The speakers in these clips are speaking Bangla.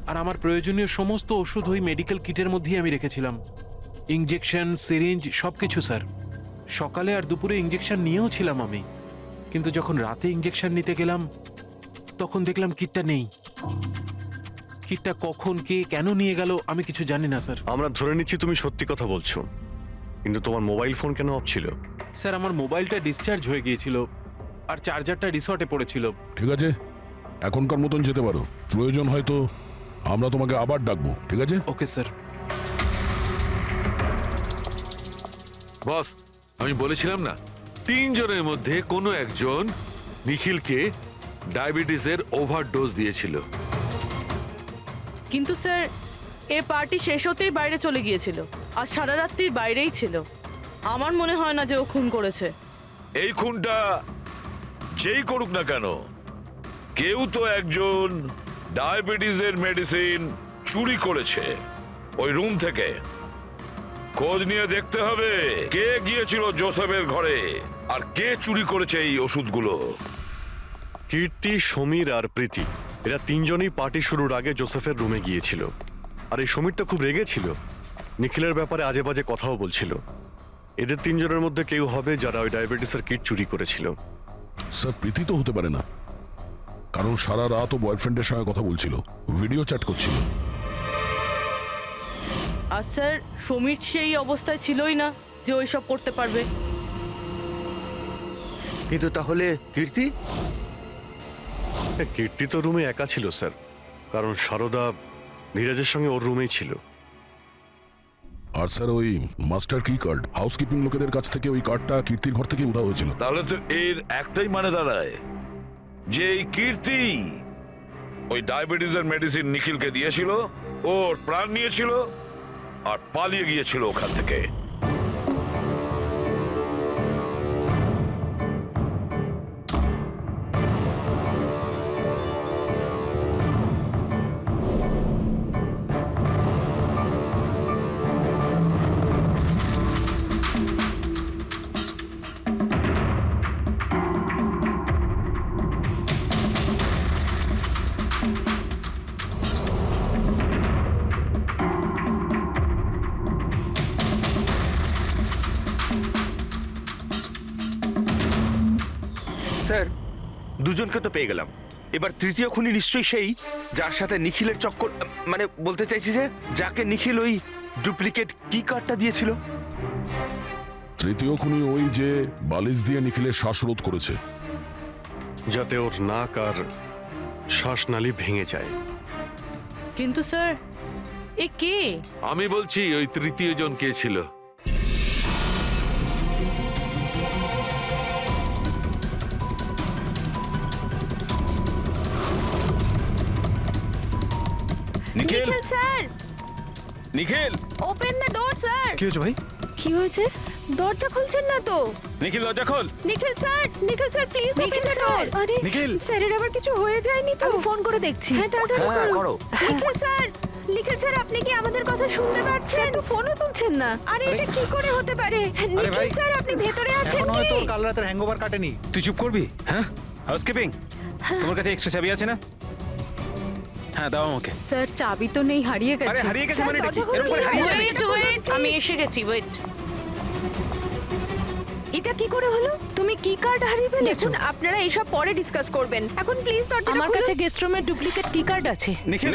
আর আমার প্রয়োজনীয় সমস্ত ওষুধ ওই মেডিকেল কিটের মধ্যেই আমি রেখেছিলাম। ইঞ্জেকশন, সিরিঞ্জ, সবকিছু স্যার। সকালে আর দুপুরে ইঞ্জেকশন নিয়েও ছিলাম আমি, কিন্তু যখন রাতে ইঞ্জেকশন নিতে গেলাম তখন দেখলাম কিটটা নেই। কিটটা কখন কে কেন নিয়ে গেল আমি কিছু জানি না স্যার। আমরা ধরে নিচ্ছি তুমি সত্যি কথা বলছো, কিন্তু তোমার মোবাইল ফোন কেন অফ ছিল? স্যার আমার মোবাইলটা ডিসচার্জ হয়ে গিয়েছিল আর চার্জারটা রিসর্টে পড়েছিল। ঠিক আছে, এখনকার মতন যেতে পারো। প্রয়োজন হয়তো আমরা তোমাকে আবার ডাকবো, ঠিক আছে? Okay sir. বস, আমি বলেছিলাম না, 3 জনের মধ্যে কোনো একজন নিখিলকে ডায়াবেটিসের ওভারডোজ দিয়েছিল। কিন্তু স্যার এ পার্টি শেষ হতেই বাইরে চলে গিয়েছিল আর সারা রাত্রি বাইরেই ছিল। আমার মনে হয় না যে ও খুন করেছে। এই খুনটা যেই করুক না কেন, কেউ তো একজন ডায়াবেটিসের মেডিসিন চুরি করেছে ওই রুম থেকে। খোঁজ নিয়ে দেখতে হবে কে গিয়েছিল জোসেফের ঘরে আর কে চুরি করেছে এই ওষুধগুলো। কীর্তি, সমীর আর প্রীতি এরা 3 জনই পার্টি শুরুর আগে জোসেফের রুমে গিয়েছিল। আর এই সমীরটা খুব রেগেছিল, নিখিলের ব্যাপারে আজে বাজে কথাও বলছিল। এদের 3 জনের মধ্যে কেউ হবে যারা ওই ডায়াবেটিসের কিট চুরি করেছিল। স্যার, প্রীতি তো হতে পারে না, কারণ সারা রাত ও বয়ফ্রেন্ডের সঙ্গে কথা বলছিল, ভিডিও চ্যাট করছিল। আর স্যার সমীর সেই অবস্থায় ছিলই না যে ওইসব করতে পারবে। কিন্তু তাহলে কীর্তি? কীর্তি তো রুমে একা ছিল স্যার, কারণ সারদা ধীরাজের সঙ্গে ওর রুমেই ছিল। আর স্যার, ওই মাস্টার কি কার্ড হাউসকিপিং লোকেদের কাছ থেকে ওই কার্ডটা কীর্তির ঘর থেকে উধাও হয়েছিল। তাহলে তো এর একটাই মানে দাঁড়ায় যে এই কীর্তি ওই ডায়াবেটিসের মেডিসিন নিখিলকে দিয়েছিল, ওর প্রাণ নিয়েছিল আর পালিয়ে গিয়েছিল ওখান থেকে। স্যার, দুজনকে তো পেয়ে গেলাম। এবার তৃতীয় খুনি নিশ্চয়ই সেই যার সাথে নিখিলের চক্কর, মানে বলতে চাইছি যে যাকে নিখিল ওই ডুপ্লিকেট কি কার্ডটা দিয়েছিল। তৃতীয় খুনি ওই যে বালিশ দিয়ে নিখিলের শ্বাসরোধ করেছে, যাতে ওর নাক আর শ্বাসনালী ভেঙে যায়। কিন্তু স্যার এ কে? আমি বলছি ওই তৃতীয় জন কে ছিল। Nikhil, Nikhil sir, Nikhil, open the door sir. কি হয়েছে ভাই? কি হয়েছে? দরজা খুলছেন না তো? নিখিল দরজা খোল। Nikhil sir please open the door. আরে নিখিল! স্যারের আবার কিছু হয়ে যায়নি তো? আমি ফোন করে দেখছি। হ্যাঁ, তাড়াতাড়ি করো। নিখিল স্যার আপনি কি আমাদের কথা শুনতে পাচ্ছেন? তো ফোনও তুলছেন না। আরে এটা কি করে হতে পারে? নিখিল স্যার আপনি ভেতরে আছেন কি? তোর কাল রাতের হ্যাংওভার কাটেনি। তুই চুপ করবি? হ্যাঁ, হাউসকিপিং, তোমার কাছে এক্সট্রা চাবি আছে না? হ্যাঁ, দাও আমাকে। স্যার চাবি তো নেই, হারিয়ে গেছে। আরে হারিয়ে গেছে স্যার, মানে এটা কি? দরজা এরকম করে খুলুন, হারিয়ে স্যার। যাবে? ওয়েট, আমি এসে গেছি। ওয়েট, এটা কি করে হলো? তুমি কি কার্ড হারিয়ে ফেলেছো? দেখুন আপনারা এইসব পরে ডিসকাস করবেন, এখন প্লিজ দরজাটা আমার খুলুন। কাছে গেস্ট রুমের ডুপ্লিকেট কি কার্ড আছে। নিখিল,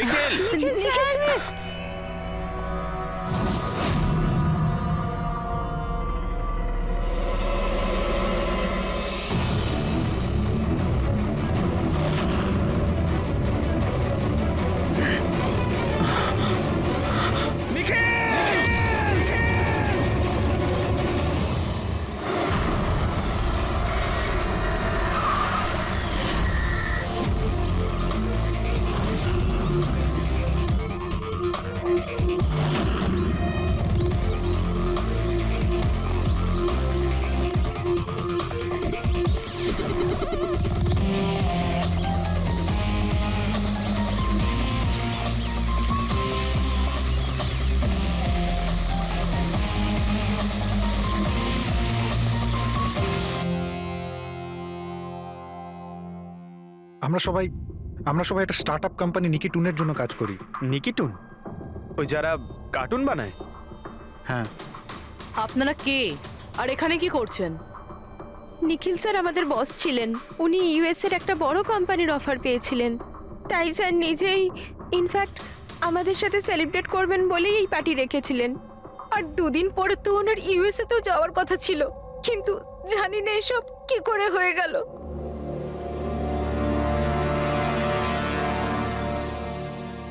নিখিল স্যার। আমরা সবাই আমরা সবাই একটা স্টার্ট আপ কোম্পানি নিকিটুনের জন্য কাজ করি। নিকিটুন, ওই যারা কার্টুন বানায়? হ্যাঁ। আপনারা কে আর এখানে কি করছেন? নিখিল স্যার আমাদের বস ছিলেন। উনি ইউএস এর একটা বড় কোম্পানির অফার পেয়েছিলেন, তাই স্যার নিজেই ইনফ্যাক্ট আমাদের সাথে সেলিব্রেট করবেন বলেই এই পার্টি রেখেছিলেন। আর দুদিন পরে তো ওনার ইউএসএ তেও যাওয়ার কথা ছিল, কিন্তু জানি না এসব কি করে হয়ে গেল।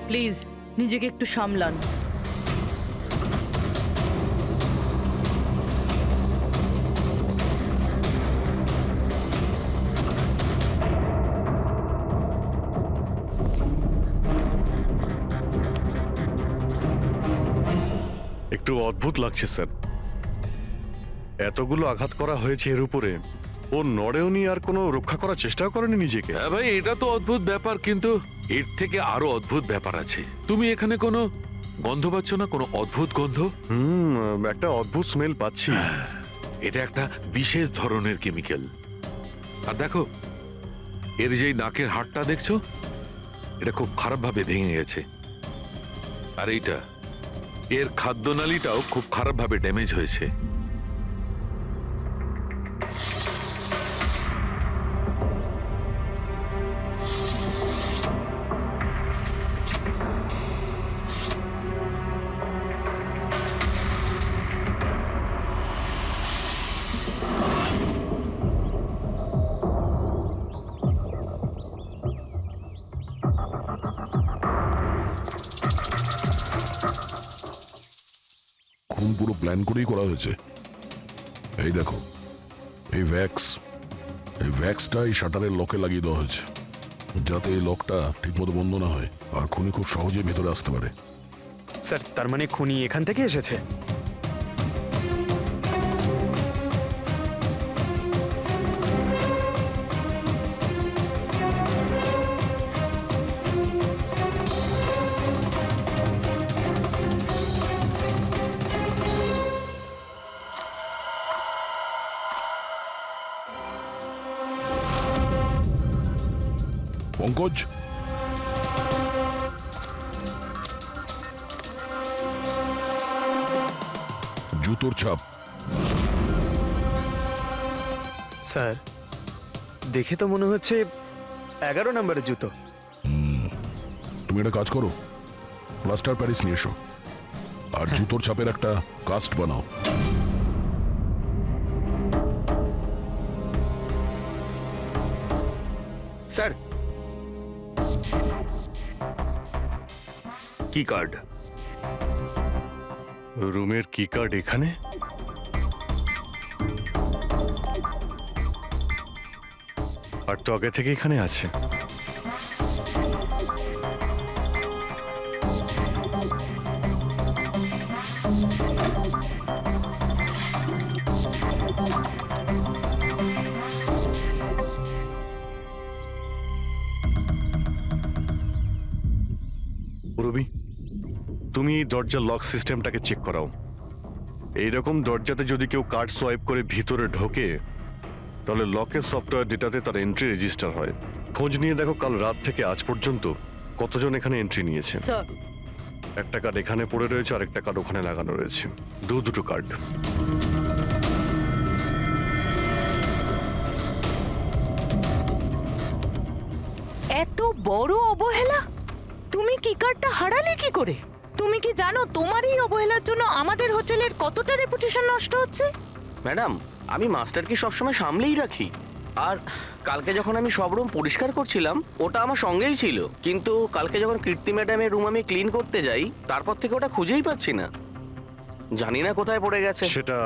প্লিজ নিজেকে একটু সামলান। একটু অদ্ভুত লাগছে স্যার, এতগুলো আঘাত করা হয়েছে এর উপরে, ও নড়েওনি আর কোনো রক্ষা করার চেষ্টাও করেনি নিজেকে। হ্যাঁ ভাই, এটা তো অদ্ভুত ব্যাপার, কিন্তু এর থেকে আরো অদ্ভুত ব্যাপার আছে। তুমি এখানে কোনো গন্ধ পাচ্ছ না? কোনো অদ্ভুত গন্ধ? একটা অদ্ভুত স্মেল পাচ্ছি। এটা একটা বিশেষ ধরনের কেমিক্যাল। আর দেখো, এর যেই নাকের হাড়টা দেখছো, এটা খুব খারাপভাবে ভেঙে গেছে। আর এইটা, এর খাদ্যনালীটাও খুব খারাপভাবে ড্যামেজ হয়েছে। খুন পুরো প্ল্যান করেই করা হয়েছে। এই দেখো, এই ভ্যাক্সটা এই শাটারের লকে লাগিয়ে দেওয়া হয়েছে, যাতে এই লকটা ঠিকমতো বন্ধ না হয় আর খুনি খুব সহজেই ভেতরে আসতে পারে। স্যার, তার মানে খুনি এখান থেকে এসেছে? পঙ্কজ, জুতোর ছাপ। স্যার, দেখে তো মনে হচ্ছে 11 নম্বরের জুতো। তুমি একটা কাজ করো, প্লাস্টার প্যারিস নিয়ে এসো আর জুতোর ছাপের একটা কাস্ট বানাও। স্যার, কি কার্ড? রুমের কি কার্ড এখানে? আর তো আগে থেকে এখানে আছে। রবি, তুমি এই দরজার লক সিস্টেমটাকে চেক করাও। এইরকম দরজাতে যদি কেউ কার্ড সোয়াইপ করে ভিতরে ঢোকে, তাহলে লকের সফটওয়্যার ডেটাতে তার এন্ট্রি রেজিস্টার হয়। খোঁজ নিয়ে দেখো কাল রাত থেকে আজ পর্যন্ত কতজন এখানে এন্ট্রি নিয়েছে। স্যার, একটা কার্ড এখানে পড়ে রয়েছে আর একটা কার্ড ওখানে লাগানো রয়েছে, দুটো কার্ড। এত বড় অবহেলা! তুমি কি কার্ডটা হারালে কি করে? তুমি কি জানো তোমার এই অবহেলার জন্য আমাদের হোটেলের কতটা রেপুটেশন নষ্ট হচ্ছে? ম্যাডাম, আমি মাস্টারকে সবসময় সামলেই রাখি। আর কালকে যখন আমি সব রুম পরিষ্কার করছিলাম, ওটা আমার সঙ্গেই ছিল। কিন্তু কালকে যখন কীর্তি ম্যাডামের রুম আমি ক্লিন করতে যাই, তারপর থেকে ওটা খুঁজেই পাচ্ছি না। জানি না কোথায় পড়ে গেছে। সেটা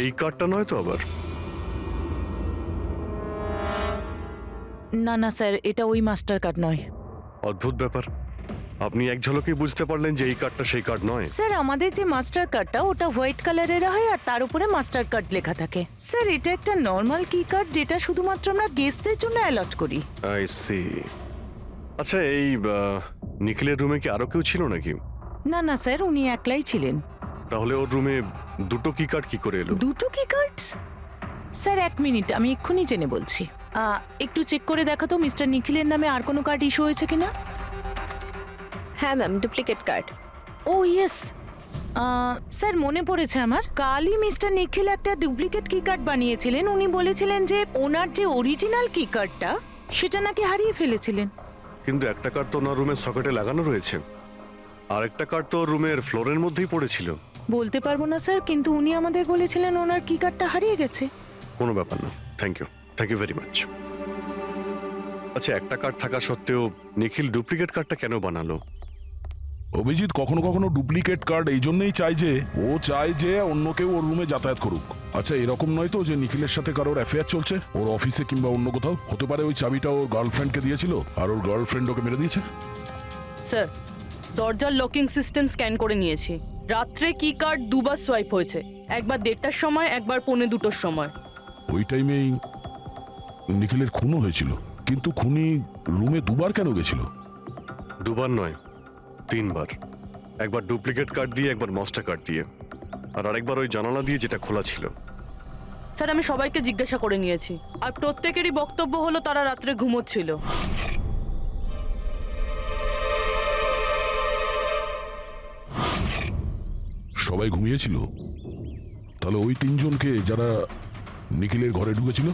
এই কার্ডটা নয় তো আবার? না না স্যার, এটা ওই মাস্টার কার্ড নয়। অদ্ভুত ব্যাপার, আপনি এক ঝলকেই বুঝতে পারলেন যে এই কার্ডটা সেই কার্ড নয়? স্যার, আমাদের যে মাস্টার কার্ডটা ওটা হোয়াইট কালারের হয় আর তার উপরে মাস্টার কার্ড লেখা থাকে। স্যার, এটা একটা নর্মাল কি কার্ড যেটা শুধুমাত্র আমরা গেস্টদের জন্য অ্যালট করি। I see. আচ্ছা, এই নিখিলের রুমে কি আরো কেউ ছিল নাকি? না না স্যার, উনি একলাই ছিলেন। তাহলে ওর রুমে দুটো কি কার্ড কি করে এলো? দুটো কি কার্ড? স্যার, 1 মিনিট, আমি এক্ষুনি জেনে বলছি। একটু চেক করে দেখো তো মিস্টার নিখিলের নামে আর কোনো কার্ড ইস্যু হয়েছে কিনা। হ্যাঁ ম্যাম, ডুপ্লিকেট কার্ড। ও ইয়েস, স্যার মনে পড়েছে আমার, কালই মিস্টার নিখিল একটা ডুপ্লিকেট কি কার্ড বানিয়েছিলেন। উনি বলেছিলেন যে ওনার যে অরিজিনাল কি কার্ডটা সেটা নাকি হারিয়ে ফেলেছিলেন। কিন্তু একটা কার্ড তো ওনার রুমের সকেটে লাগানো রয়েছে, আর একটা কার্ড তো রুমের ফ্লোরের মধ্যেই পড়েছিল। বলতে পারবো না স্যার, কিন্তু উনি আমাদের বলেছিলেন ওনার কি কার্ডটা হারিয়ে গেছে। কোনো ব্যাপার না, থ্যাংক ইউ ভেরি মাচ। আচ্ছা, একটা কার্ড থাকা সত্ত্বেও নিখিল ডুপ্লিকেট কার্ডটা কেন বানালো? অভিজিৎ কখনো কখনো ডুপ্লিকেট কার্ড এই জন্যই চায় যে ও চায় যে অন্য কেউ ওর রুমে যাতায়াত করুক। আচ্ছা, এরকম নয় তো যে নিখিলের সাথে কারোর অ্যাফেয়ার চলছে ওর অফিসে কিংবা অন্য কোথাও? হতে পারে ওই চাবিটা ওর গার্লফ্রেন্ডকে দিয়েছিল আর ওর গার্লফ্রেন্ড ওকে মেরে দিয়েছে। স্যার, দরজার লকিং সিস্টেম স্ক্যান করে নিয়েছি। রাত্রে কি কার্ড দুবার সোয়াইপ হয়েছে, একবার 1:30টার সময়, একবার 1:45টার সময়। ওই টাইমেই নিখিলের খুনও হয়েছিল, কিন্তু খুনি রুমে দুবার কেন গেছিল? দুবার নয়, 3 বার। একবার ডুপ্লিকেট কার্ড দিয়ে, একবার মাস্টার কার্ড দিয়ে, আর আরেকবার ওই জানালা দিয়ে যেটা খোলা ছিল। স্যার, আমি সবাইকে জিজ্ঞাসা করে নিয়েছি, আর প্রত্যেকেরই বক্তব্য হলো তারা রাত্রে ঘুমোচ্ছিল। সবাই ঘুমিয়েছিল? তাহলে ওই 3 জনকে যারা নিখিলের ঘরে ঢুকেছিল,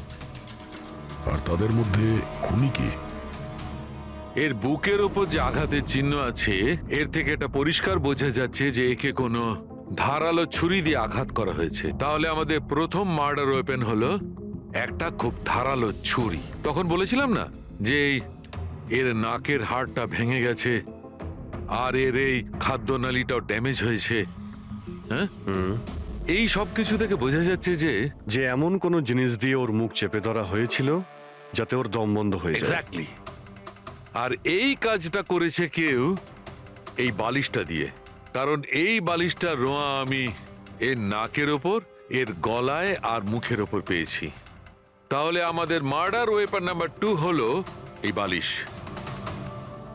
আর তাদের মধ্যে খুনি কে? এর বুকের ওপর যে আঘাতের চিহ্ন আছে, এর থেকে এটা পরিষ্কার বোঝা যাচ্ছে যে একে কোনো ধারালো ছুরি দিয়ে আঘাত করা হয়েছে। তাহলে আমাদের প্রথম মার্ডার ওয়েপেন হলো একটা খুব ধারালো ছুরি। তখন বলেছিলাম না যে এর নাকের হাড়টা ভেঙে গেছে আর এর এই খাদ্যনালীটাও ড্যামেজ হয়েছে। হ্যাঁ, এই সব কিছু থেকে বোঝা যাচ্ছে যে এমন কোনো জিনিস দিয়ে ওর মুখ চেপে ধরা হয়েছিল যাতে ওর দম বন্ধ হয়ে যায়। এক্স্যাক্টলি। আর এই কাজটা করেছে কেউ এই বালিশটা দিয়ে, কারণ এই বালিশটা রোয়া আমি এর নাকের ওপর, এর গলায় আর মুখের ওপর পেয়েছি। তাহলে আমাদের মার্ডার ওয়েপন নাম্বার 2 হলো এই বালিশ।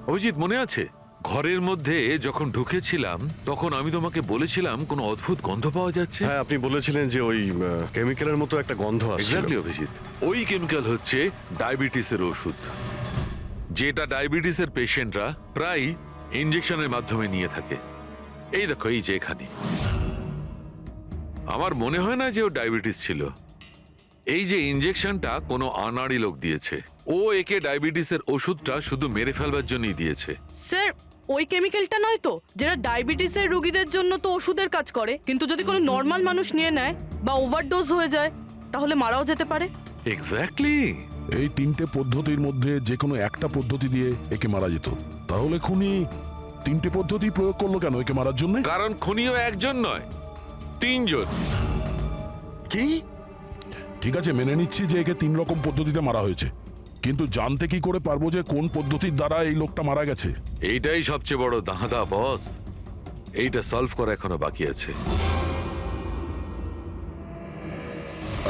অভিজিৎ, মনে আছে ঘরের মধ্যে যখন ঢুকেছিলাম তখন আমি তোমাকে বলেছিলাম কোনো অদ্ভুত গন্ধ পাওয়া যাচ্ছে? হ্যাঁ, আপনি বলেছিলেন যে ওই কেমিক্যালের মতো একটা গন্ধ আসছে। এক্স্যাক্টলি অভিজিৎ, ওই কেমিক্যাল হচ্ছে ডায়াবেটিসের ওষুধ, যেটা ডায়াবেটিসের পেশেন্টরা প্রায় ইনজেকশনের মাধ্যমে নিয়ে থাকে। এই দেখো, এই যে এখানে। আমার মনে হয় না যে ও ডায়াবেটিস ছিল। এই যে ইনজেকশনটা কোনো আনাড়ি লোক দিয়েছে, ও একে ডায়াবেটিসের ওষুধটা শুধু মেরে ফেলবার জন্যই দিয়েছে। স্যার, ওই কেমিক্যালটা নয় তো, যেটা ডায়াবেটিসের রোগীদের জন্য তো ওষুধের কাজ করে, কিন্তু যদি কোনো নর্মাল মানুষ নিয়ে নেয় বা ওভারডোজ হয়ে যায় তাহলে মারাও যেতে পারে। এক্স্যাক্টলি। এই 3টে পদ্ধতির মধ্যে যে কোনো একটা পদ্ধতি দিয়ে একে মারা যেত। তাহলে খুনি 3টে পদ্ধতি প্রয়োগ করলো কেন একে মারার জন্য? কারণ খুনিও একজন নয়, 3 জন। কি? ঠিক আছে, মেনে নিচ্ছি যে একে 3 রকম পদ্ধতিতে মারা হয়েছে, কিন্তু জানতে কি করে পারবো যে কোন পদ্ধতির দ্বারা এই লোকটা মারা গেছে? এইটাই সবচেয়ে বড় দাঁদা বস, এইটা সলভ করা এখনো বাকি আছে।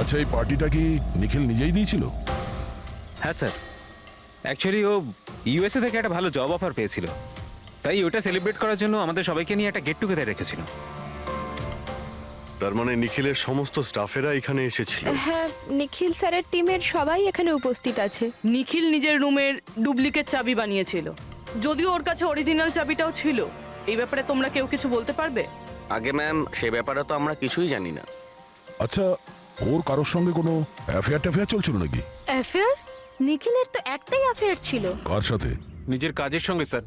আচ্ছা, এই পার্টিটা কি নিখিল নিজেই দিয়েছিল? হ্যাঁ স্যার, অ্যাকচুয়ালি ও ইউএসএ থেকে একটা ভালো জব অফার পেয়েছিল, তাই ওটা সেলিব্রেট করার জন্য আমাদের সবাইকে নিয়ে একটা গেট টুগেদার রেখেছিল। তার মানে নিখিলের সমস্ত স্টাফেরা এখানে এসেছিল? হ্যাঁ, নিখিল স্যারের টিমের সবাই এখানে উপস্থিত আছে। নিখিল নিজের রুমের ডুপ্লিকেট চাবি বানিয়েছিল, যদিও ওর কাছে অরিজিনাল চাবিটাও ছিল। এই ব্যাপারে তোমরা কেউ কিছু বলতে পারবে? আগে ম্যাম, সে ব্যাপারে তো আমরা কিছুই জানি না। আচ্ছা, ওর কারোর সঙ্গে কোনো অ্যাফেয়ার চলছিল নাকি? অ্যাফেয়ার? নিখিলের তো একটাই অ্যাফেয়ার ছিল। কার সাথে? নিজের কাজের সঙ্গে স্যার।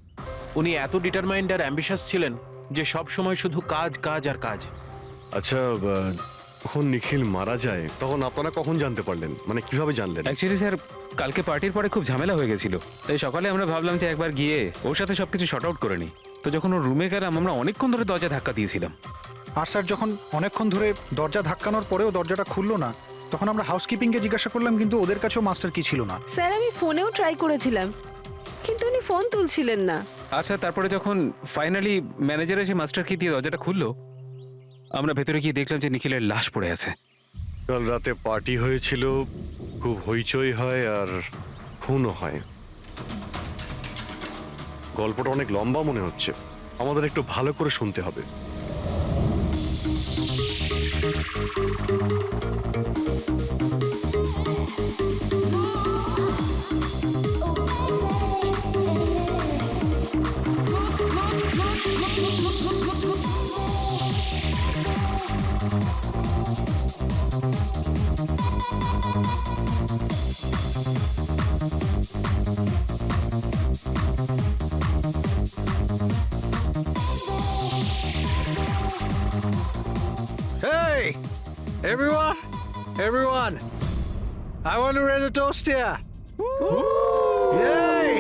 উনি এত ডিটারমাইন্ড আর অ্যাম্বিশাস ছিলেন যে সব সময় শুধু কাজ কাজ আর কাজ। আচ্ছা, যখন নিখিল মারা যায় তখন আপনারা কখন জানতে পারলেন, মানে কিভাবে জানলেন? অ্যাকচুয়ালি স্যার, কালকে পার্টির পরে খুব ঝামেলা হয়ে গেছিল, তাই সকালে আমরা ভাবলাম যে একবার গিয়ে ওর সাথে সবকিছু শর্ট আউট করে নিই। তো যখন ওর রুমে গেলাম, আমরা অনেকক্ষণ ধরে দরজা ধাক্কা দিয়েছিলাম। আর স্যার, যখন অনেকক্ষণ ধরে দরজা ধাক্কানোর পরেও দরজাটা খুললো না, তখন আমরা হাউসকিপিংকে জিজ্ঞাসা করলাম, কিন্তু ওদের কাছেও মাস্টার কি ছিল না। স্যার, আমি ফোনেও ট্রাই করেছিলাম, কিন্তু উনি ফোন তুলছিলেন না। আর স্যার, তারপরে যখন ফাইনালি ম্যানেজার এসে মাস্টার কি দিয়ে দরজাটা খুললো, আমরা ভেতরে গিয়ে দেখলাম যে নিখিলের লাশ পড়ে আছে। কাল রাতে পার্টি হয়েছিল, খুব হইচই হয় আর খুনও হয়। গল্পটা অনেক লম্বা মনে হচ্ছে, আমাদের একটু ভালো করে শুনতে হবে। Everyone, I want to raise a toast here. Yay!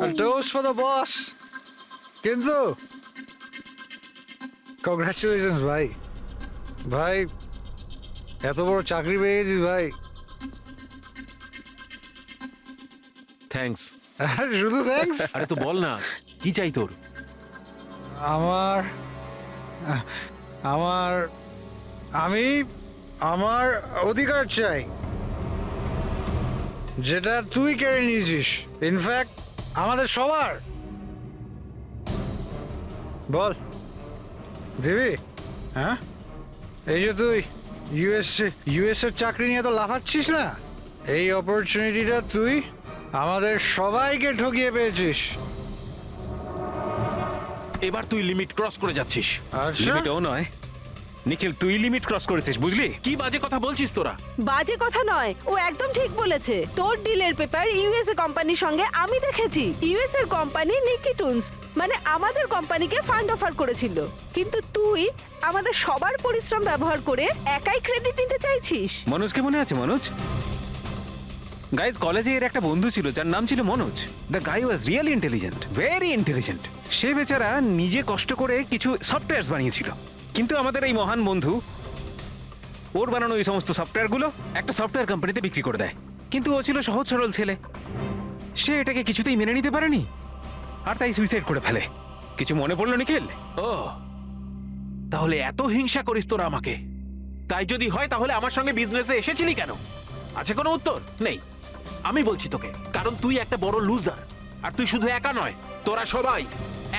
A toast for the boss. কিন্তু কংগ্রাচুলেশনস ভাই, ভাই এত বড় চাকরি পেয়ে গেছিস ভাই। থ্যাঙ্কস। শুধু থ্যাঙ্কস? আরে তো বল না কি চাই তোর? আমার আমার আমি আমার অধিকার চাই, যেটা তুই কেড়ে নিয়েছিস, ইনফ্যাক্ট আমাদের সবার। বল দিবি? হ্যাঁ, এই যে তুই ইউএস এর চাকরি নিয়ে তো লাফাচ্ছিস না, এই অপরচুনিটিটা তুই আমাদের সবাইকে ঠকিয়ে পেয়েছিস। এবার তুই লিমিট ক্রস করে যাচ্ছিস। আচ্ছা, লিমিটও নয় নিখিল, তুই লিমিট ক্রস করেছিস, বুঝলি? কি বাজে কথা বলছিস তোরা? বাজে কথা নয়, ও একদম ঠিক বলেছে। তোর ডিলের পেপার ইউএসএ কোম্পানির সঙ্গে আমি দেখেছি। ইউএস এর কোম্পানি নিকি টুনস মানে আমাদের কোম্পানিকে ফান্ড অফার করেছিল, কিন্তু তুই আমাদের সবার পরিশ্রম ব্যবহার করে একাই ক্রেডিট নিতে চাইছিস। মনোজকে মনে আছে? মনোজ গাইজ, কলেজে এর একটা বন্ধু ছিল যার নাম ছিল Manoj. The guy was really intelligent, very intelligent. সে বেচারা নিজে কষ্ট করে কিছু সফটওয়্যার বানিয়েছিল, কিন্তু আমাদের এই মহান বন্ধু ওর বানানো এই সমস্ত সফটওয়্যারগুলো একটা সফটওয়্যার কোম্পানিতে বিক্রি করে দেয়। কিন্তু ও ছিল সহজ সরল ছেলে, সে এটাকে কিছুতেই মেনে নিতে পারেনি আর তাই সুইসাইড করে ফেলে। কিছু মনে পড়লো নিখিল? ও তাহলে এত হিংসা করিস তোরা আমাকে? তাই যদি হয় তাহলে আমার সঙ্গে বিজনেসে এসেছিলি কেন? আছে কোনো উত্তর নেই? আমি বলছি তোকে, কারণ তুই একটা বড় লুজার। আর তুই শুধু একা নয়, তোরা সবাই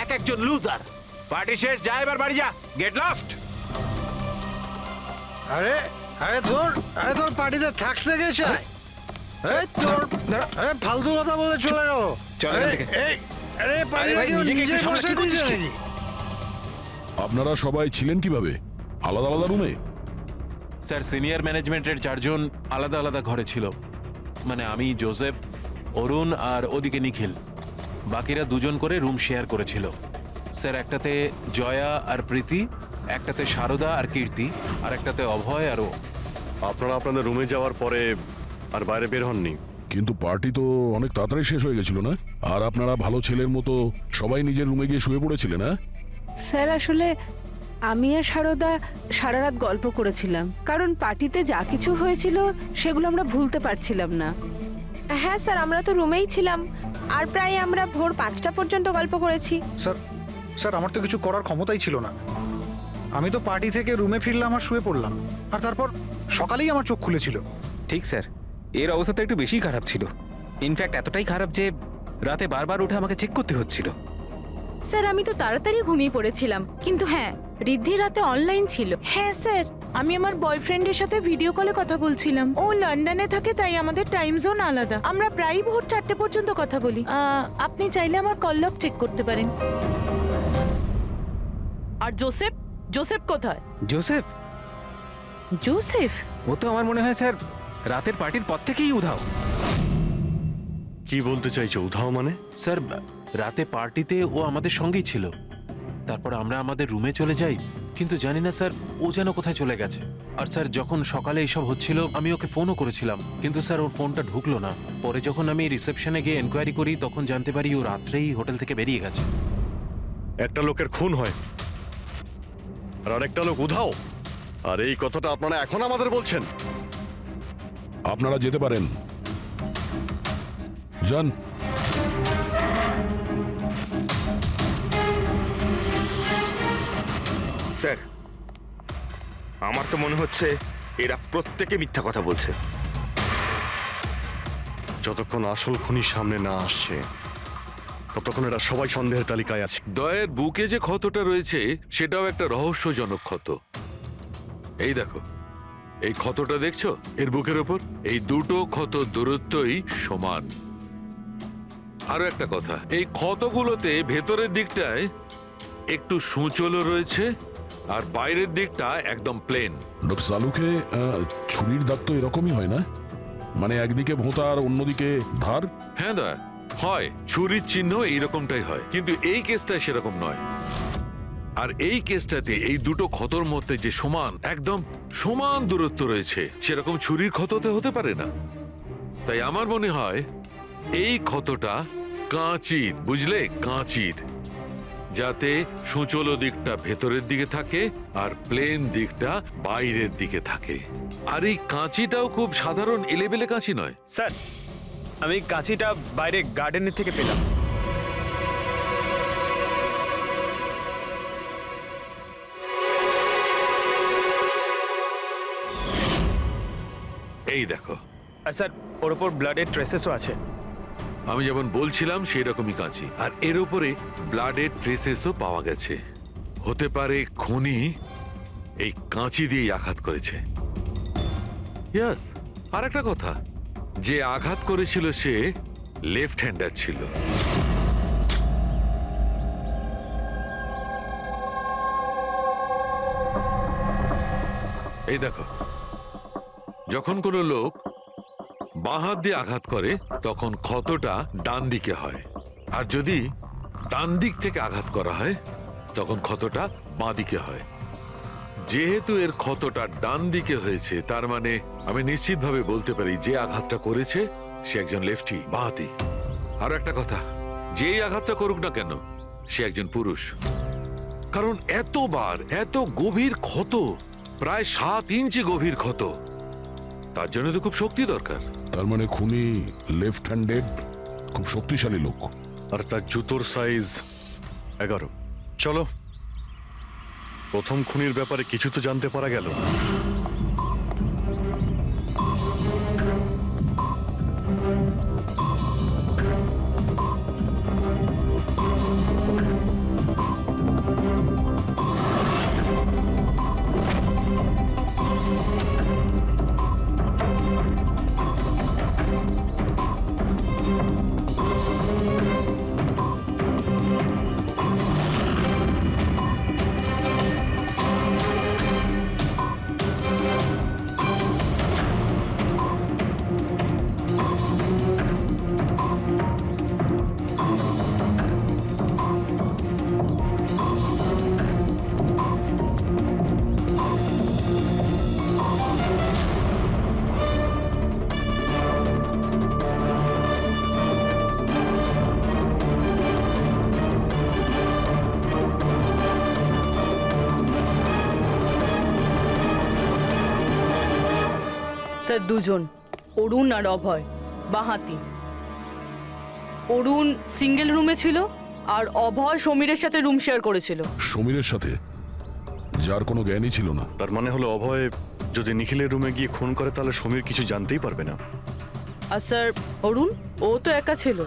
এক একজন লুজার। পার্টি শেষ, যা এবার বাড়ি যা, গেট লস্ট। আরে আরে তোর পার্টিতে থাকতে গেছে, এই তোর আরে ফালতু কথা বলে চলে গেল। চল এখান থেকে। আরে পার্টি ভাই, নিজেকে একটু সামলে, কি করছিস কি? আপনারা সবাই ছিলেন কিভাবে আলাদা আলাদা রুমে? স্যার, সিনিয়র ম্যানেজমেন্টের 4 জন আলাদা আলাদা ঘরে ছিল। মানে আমি, জোসেফ, অরুণ আর ওদিকে নিখিল। বাকিরা 2 জন করে রুম শেয়ার করেছিল। স্যার, একটাতে জয়া আর প্রীতি, একটাতে সারদা আর কীর্তি, আর একটাতে অভয় আর ও। আপনারা আপনাদের রুমে যাওয়ার পরে আর বাইরে বের হননি? কিন্তু পার্টি তো অনেক তাড়াতাড়ি শেষ হয়ে গেছিল না? আর আপনারা ভালো ছেলের মতো সবাই নিজের রুমে গিয়ে শুয়ে পড়েছিলেন? না স্যার, আসলে আমি আর সারদা সারা রাত গল্প করেছিলাম, কারণ পার্টিতে যা কিছু হয়েছিল সেগুলো আমরা ভুলতে পারছিলাম না। হ্যাঁ স্যার, আমরা তো রুমেই ছিলাম আর প্রায় আমরা ভোর 5টা পর্যন্ত গল্প করেছি। স্যার আমার তো কিছু করার ক্ষমতাই ছিল না। আমি তো পার্টি থেকে রুমে ফিরলাম আর শুয়ে পড়লাম, আর তারপর সকালেই আমার চোখ খুলেছিল। ঠিক স্যার, এর অবস্থা তো একটু বেশি খারাপ ছিল। ইনফ্যাক্ট এতটাই খারাপ যে রাতে বারবার উঠে আমাকে চেক করতে হচ্ছিল। স্যার, আমি তো তাড়াতাড়ি ঘুমিয়ে পড়েছিলাম, কিন্তু হ্যাঁ, রিদ্ধি রাতে অনলাইন ছিল। হ্যাঁ স্যার, আমি আমার বয়ফ্রেন্ডের সাথে ভিডিও কলে কথা বলছিলাম। ও লন্ডনে থাকে, তাই আমাদের টাইম জোন আলাদা। আমরা প্রায় ভোর 4টে পর্যন্ত কথা বলি। আপনি চাইলে আমার কল লগ চেক করতে পারেন। আর জোসেফ? জোসেফ কোথায়? জোসেফ? জোসেফ? ও তো আমার মনে হয় স্যার রাতের পার্টির পর থেকেই উধাও। কি বলতে চাইছো উধাও মানে? স্যার, রাতে পার্টিতে ও আমাদের সঙ্গেই ছিল। তারপর আমরা আমাদের রুমে চলে যাই, কিন্তু জানি না স্যার ও যেন কোথায় চলে গেছে। আর স্যার, যখন সকালে এইসব হচ্ছিল আমি ওকে ফোনও করেছিলাম, কিন্তু স্যার ওর ফোনটা ঢুকলো না। পরে যখন আমি রিসেপশনে গিয়ে এনকোয়ারি করি তখন জানতে পারি ও রাত্রেই হোটেল থেকে বেরিয়ে গেছে। একটা লোকের খুন হয় আর আরেকটা লোক উধাও, আর এই কথাটা আপনারা এখন আমাদের বলছেন? আপনারা যেতে পারেন, যান। স্যার, আমার তো মনে হচ্ছে এরা প্রত্যেকে মিথ্যা কথা বলছে। যতক্ষণ আসল খুনি সামনে না আসছে ততক্ষণ এরা সবাই সন্দেহের তালিকায় আছে। দয়ের বুকে যে ক্ষতটা রয়েছে সেটাও একটা রহস্যজনক ক্ষত। এই দেখো, এই ক্ষতটা দেখছো এর বুকের ওপর? এই দুটো ক্ষত দূরত্বই সমান। আরো একটা কথা, এই ক্ষতগুলোতে ভেতরের দিকটায় একটু সূচলও রয়েছে আর বাইরের দিকটা একদম প্লেন। ডক্টর সালুকে ছুরির দাগ তো এরকমই হয় না? মানে একদিকে ভোঁতা আর অন্যদিকে ধার? হ্যাঁ দয়া, হয়, ছুরির চিহ্ন এইরকমটাই হয়, কিন্তু এই কেসটা সেরকম নয়। আর এই কেসটাতে এই দুটো ক্ষতর মধ্যে যে একদম সমান দূরত্ব রয়েছে, সেরকম ছুরির ক্ষততে হতে পারে না। তাই আমার মনে হয় এই ক্ষতটা কাঁচির, বুঝলে, কাঁচির, যাতে সূচলো দিকটা ভেতরের দিকে থাকে আর প্লেন দিকটা বাইরের দিকে থাকে। আর এই কাঁচিটাও খুব সাধারণ এলেবেলে কাঁচি নয়। স্যার, আমি কাঁচিটা বাইরে গার্ডেনের থেকে পেলাম। এই দেখো, আর স্যার, ওর ওপর ব্লাডের ট্রেসেসও আছে। আমি যেমন বলছিলাম সেই রকমই কাঁচি, আর এর উপরে ব্লাডের ট্রেসেসও পাওয়া গেছে। হতে পারে খুনি এই কাঁচি দিয়েই আঘাত করেছে। ইয়াস, আর একটা কথা, যে আঘাত করেছিল সে লেফট হ্যান্ডার ছিল। এই দেখো, যখন কোনো লোক বাঁ হাত দিয়ে আঘাত করে তখন ক্ষতটা ডান দিকে হয়, আর যদি ডান দিক থেকে আঘাত করা হয় তখন ক্ষতটা বাঁ দিকে হয়। যেহেতু এর ক্ষতটা ডান দিকে হয়েছে, তার মানে আমি নিশ্চিতভাবে বলতে পারি যে আঘাতটা করেছে সে একজন লেফটি, বাঁহাতি। আর একটা কথা, যেই আঘাতটা করুক না কেন সে একজন পুরুষ, কারণ এতবার এত গভীর ক্ষত, প্রায় 7 ইঞ্চি গভীর ক্ষত, তার জন্য তো খুব শক্তি দরকার। তার মানে খুনি লেফট হ্যান্ডেড, খুব শক্তিশালী লোক। আর তার জুতোর সাইজ 11। চলো, প্রথম খুনির ব্যাপারে কিছু তো জানতে পারা গেল। স্যার, দুজন, অরুণ আর অভয়, বাঁহাতি। অরুণ সিঙ্গেল রুমে ছিল আর অভয় সমীরের সাথে রুম শেয়ার করেছিল। সমীরের সাথে, যার কোনো জ্ঞানই ছিল না। তার মানে হলো অভয় যদি নিখিলের রুমে গিয়ে খুন করে তাহলে সমীর কিছু জানতেই পারবে না। আর স্যার, অরুণ, ও তো একা ছিল।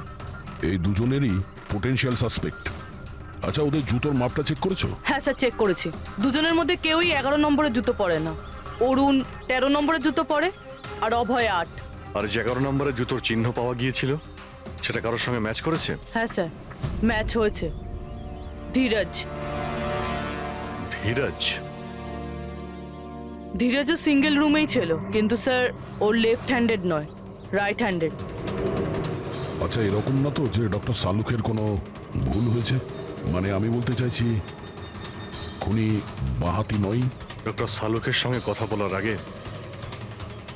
এই দুজনেরই পোটেনশিয়াল সাসপেক্ট। আচ্ছা, ওদের জুতোর মাপটা চেক করেছো? হ্যাঁ স্যার, চেক করেছি। দুজনের মধ্যে কেউই 11 নম্বরের জুতো পরে না। অরুণ 13 নম্বরের জুতো পরে আর অভয় 8। আর যে 11 নম্বরের জুতোর চিহ্ন পাওয়া গিয়েছিল সেটা কারোর সঙ্গে ম্যাচ করেছে? হ্যাঁ স্যার, ম্যাচ হয়েছে। ধীরজ। ধীরজ? ধীরজও সিঙ্গেল রুমেই ছিল, কিন্তু স্যার ওর লেফট হ্যান্ডেড নয়, রাইট হ্যান্ডেড। আচ্ছা, এরকম না তো যে ডক্টর সালুকের কোনো ভুল হয়েছে? মানে আমি বলতে চাইছি খুনি বাঁহাতি নয়। ডক্টর সালুকের সঙ্গে কথা বলার আগে